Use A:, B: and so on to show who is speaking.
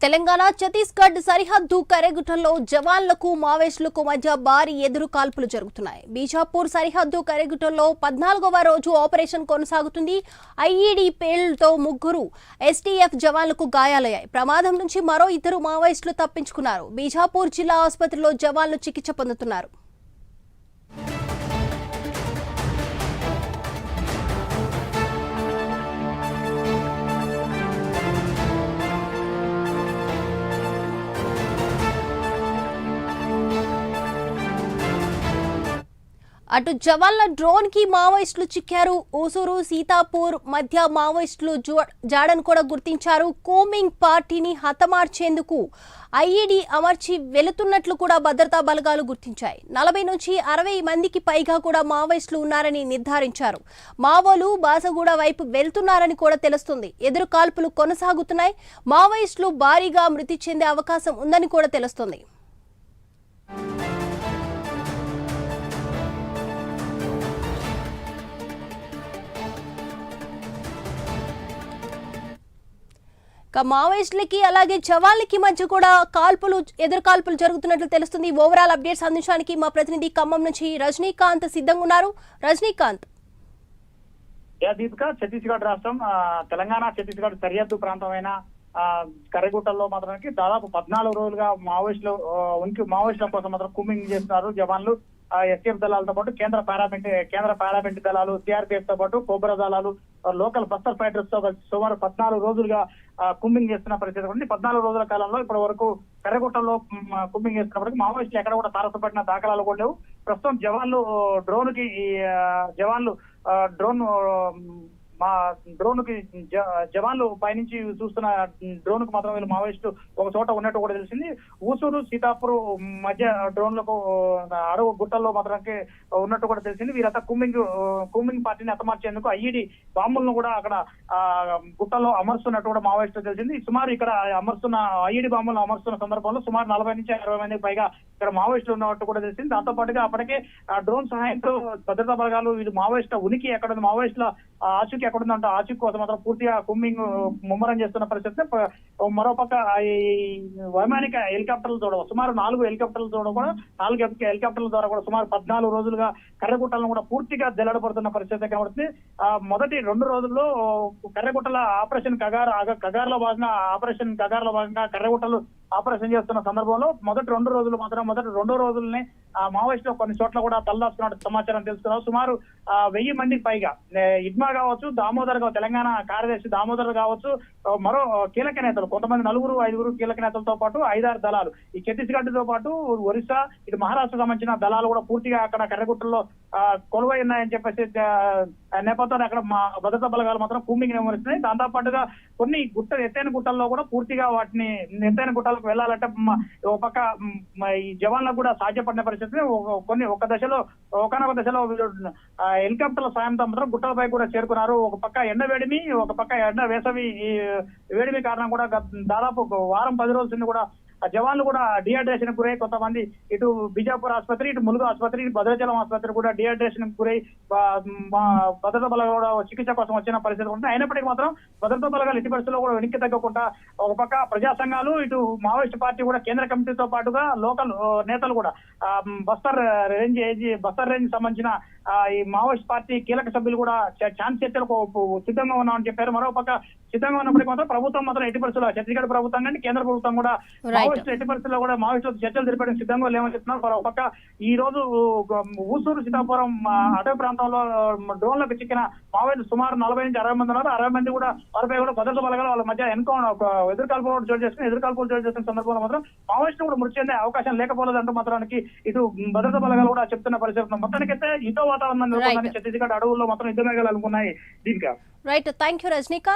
A: తెలంగాణ ఛత్తీస్గఢ్ సరిహద్దు కరెగుట్టలో జవాన్లకు మావోయిస్టులకు మధ్య భారీ ఎదురు కాల్పులు జరుగుతున్నాయి. బీజాపూర్ సరిహద్దు కరెగుట్టలో 14వ రోజు ఆపరేషన్ కొనసాగుతుంది. ఐఈడీ పేలుతో 3 ఎస్టీఎఫ్ జవాన్లకు గాయాలయ్యాయి. ప్రమాదం నుంచి మరో 2 మావోయిస్టులు తప్పించుకున్నారు. బీజాపూర్ జిల్లా ఆసుపత్రిలో జవాన్లు చికిత్స పొందుతున్నారు. అటు జవాన్ల డ్రోన్ కి మావోయిస్టులు చిక్కారు. ఊసూరు సీతాపూర్ మధ్య మావోయిస్టులు జాడను కూడా గుర్తించారు. కూమింగ్ పార్టీని హతమార్చేందుకు ఐఈడీ అమర్చి వెళుతున్నట్లు కూడా భద్రతా బలగాలు గుర్తించాయి. 40 నుంచి 60 మందికి పైగా కూడా మావోయిస్టులు ఉన్నారని నిర్ధారించారు. మావోలు బాసగూడ వైపు వెళ్తున్నారని కూడా తెలుస్తుంది. ఎదురు కాల్పులు కొనసాగుతున్నాయి. మావోయిస్టులు భారీగా మృతి చెందే అవకాశం ఉందని కూడా తెలుస్తుంది. మావోయిస్టులకి అలాగే జవాన్లకి మధ్య కూడా ఎదురు కాల్పులు జరుగుతున్నట్లు తెలుస్తుంది. ఓవరాల్ అప్డేట్స్ అందించడానికి మా ప్రతినిధి ఖమ్మం నుంచి రజనీకాంత్ సిద్ధంగా ఉన్నారు. రజనీకాంత్,
B: దీపిక, ఛత్తీస్గఢ్ రాష్ట్రం తెలంగాణ ఛత్తీస్గఢ్ సరిహద్దు ప్రాంతమైన కర్రెగుట్టల్లో మాత్రానికి దాదాపు 14 రోజులుగా మావోయిస్టుల కోసం మాత్రం కూంబింగ్ చేస్తున్నారు జవాన్లు. ఎస్టీఎఫ్ దళాలతో పాటు కేంద్ర పారామిలిటరీ దళాలు, సిఆర్పిఎఫ్ తో పాటు కోబ్రా దళాలు, లోకల్ బస్తర్ ఫైటర్స్ తో సుమారు 14 రోజులుగా కూంబింగ్ చేస్తున్న పరిస్థితి ఉంది. 14 రోజుల కాలంలో ఇప్పటి వరకు కర్రెగుట్టలో కూంబింగ్ చేస్తున్నప్పటికీ మావోయిస్టులు ఎక్కడ కూడా తారసపడిన దాఖలాలు కూడా లేవు. ప్రస్తుతం జవాన్లు పైనుంచి చూస్తున్న డ్రోన్ కు మాత్రం వీళ్ళు మావోయిస్టు ఒక చోట ఉన్నట్టు కూడా తెలిసింది. ఊసూరు సీతాపూర్ మధ్య డ్రోన్లకు అడవు గుట్టల్లో మాత్రానికి ఉన్నట్టు కూడా తెలిసింది. వీరంతా కూంబింగ్ పార్టీని హతమార్చేందుకు ఐఈడీ బాంబులను కూడా అక్కడ గుట్టల్లో అమర్స్తున్నట్టు కూడా మావోయిస్టు తెలిసింది. సుమారు ఇక్కడ ఐఈడీ బాంబులను అమర్స్తున్న సందర్భంలో సుమారు 40 నుంచి 60 మందికి పైగా ఇక్కడ మావోయిస్టులు ఉన్నట్టు కూడా తెలిసింది. దాంతో పాటుగా అప్పటికే డ్రోన్ సహాయంతో భద్రతా బలగాలు వీళ్ళు మావోయిస్టుల ఉనికి ఎక్కడ ఉంది, మావోయిస్టుల ఆచూకీ ఎక్కడుందంటే ఆచూకీ కోసం మాత్రం పూర్తిగా కూంబింగ్ ముమ్మరం చేస్తున్న పరిస్థితి. మరోపక్క ఈ వైమానిక హెలికాప్టర్ల ద్వారా సుమారు 4 హెలికాప్టర్ల ద్వారా కూడా 4 హెలికాప్టర్ల ద్వారా కూడా సుమారు 14 రోజులుగా కర్రెగుట్టలను కూడా పూర్తిగా జల్లడపడుతున్న పరిస్థితి కనబడుతుంది. మొదటి 2 రోజుల్లో కర్రెగుట్టల ఆపరేషన్ కగార్లో భాగంగా కర్రెగుట్టలు ఆపరేషన్ చేస్తున్న సందర్భంలో మొదటి 2 రోజులు మాత్రం మొదటి 2 రోజుల్ని మావోయిస్టులు కొన్ని చోట్ల కూడా తలదాచుకున్నట్టు సమాచారం తెలుసుకున్నారు. సుమారు 1000 మందికి పైగా ఇడ్మా కావచ్చు, తెలంగాణ కార్యదర్శి దామోదర్ కావచ్చు, మరో కీలక నేతలు కొంతమంది 4-5 కీలక నేతలతో పాటు 5-6 దళాలు ఈ ఛత్తీస్గఢ్ తో పాటు ఒరిస్సా, ఇటు మహారాష్ట్ర సంబంధించిన దళాలు కూడా పూర్తిగా అక్కడ కర్రెగుట్టల్లో కొలువై ఉన్నాయని చెప్పేసి నేపథ్యంలో అక్కడ భద్రతా బలగాలు మాత్రం కూంబింగ్ నిర్వహిస్తున్నాయి. దాంతో పాటుగా కొన్ని ఎత్తైన గుట్టల్లో కూడా పూర్తిగా వాటిని ఎత్తైన గుట్టలకు వెళ్లాలంటే ఒక పక్క ఈ జవాన్లకు కూడా సాధ్యపడిన పరిస్థితి. ఒకనొక దశలో హెలికాప్టర్ల సాయంతో మాత్రం గుట్టలపై కూడా చేరుకున్నారు. ఒక పక్క ఎండ వేడిమి, ఒక పక్క ఎండ వేసవి వేడిమి కారణం కూడా దాదాపు 1-10 రోజుల కూడా జవాన్లు కూడా డిహైడ్రేషన్ గురై కొంతమంది ఇటు బీజాపూర్ ఆసుపత్రి, ఇటు ములుగు ఆసుపత్రి, ఇటు భద్రాచలం ఆసుపత్రి కూడా డిహైడ్రేషన్ గురై భద్రతా బలగాలు చికిత్స కోసం వచ్చిన పరిస్థితి ఉంటుంది. అయినప్పటికీ మాత్రం భద్రతా బలగాలు ఎట్టి పరిస్థితుల్లో కూడా వెనక్కి తగ్గకుండా ఒక పక్క ప్రజా సంఘాలు, ఇటు మావోయిస్ట్ పార్టీ కూడా కేంద్ర కమిటీతో పాటుగా లోకల్ నేతలు కూడా బస్తర్ రేంజ్ సంబంధించిన ఈ మావోయిస్ట్ పార్టీ కీలక సభ్యులు కూడా ఛాన్స్ చర్చలకు సిద్ధంగా ఉన్నామని చెప్పారు. మరోపక్క సిద్ధంగా ఉన్నప్పటికీ మాత్రం ప్రభుత్వం మాత్రం ఎట్టి పరిస్థితుల్లో ఛత్తీస్గఢ్ ప్రభుత్వం కానీ కేంద్ర ప్రభుత్వం కూడా మావోయిస్టులు ఎట్టి పరిస్థితుల్లో కూడా మావోయిస్టులతో చర్చలు జరిపడానికి సిద్ధంగా లేవని చెప్తున్నారు. మరోపక్క ఈ రోజు ఊసూరు సీతాపురం అటవీ ప్రాంతంలో డ్రోన్లకు చిక్కిన మావోయిస్టులు సుమారు 40 నుంచి 60 మంది ఉన్నారు. 60 మంది కూడా వారిపై కూడా భద్రతా బలగాలు వాళ్ళ మధ్య ఎదురుకాల్పులు చోటు చేసుకున్న సందర్భంలో మాత్రం మావోయిస్టులు కూడా మృతి చెందే అవకాశం లేకపోలేదంటూ మాత్రానికి ఇటు భద్రతా బలగాలు కూడా చెప్తున్న పరిస్థితి. మొత్తానికైతే యుద్ధ వాతావరణం నెలకొందని ఛత్తీస్గఢ్ అడవుల్లో మాత్రం యుద్ధ మేఘాలు అనుకున్నాయి. Deepika,
A: right, thank you Rajinikanth.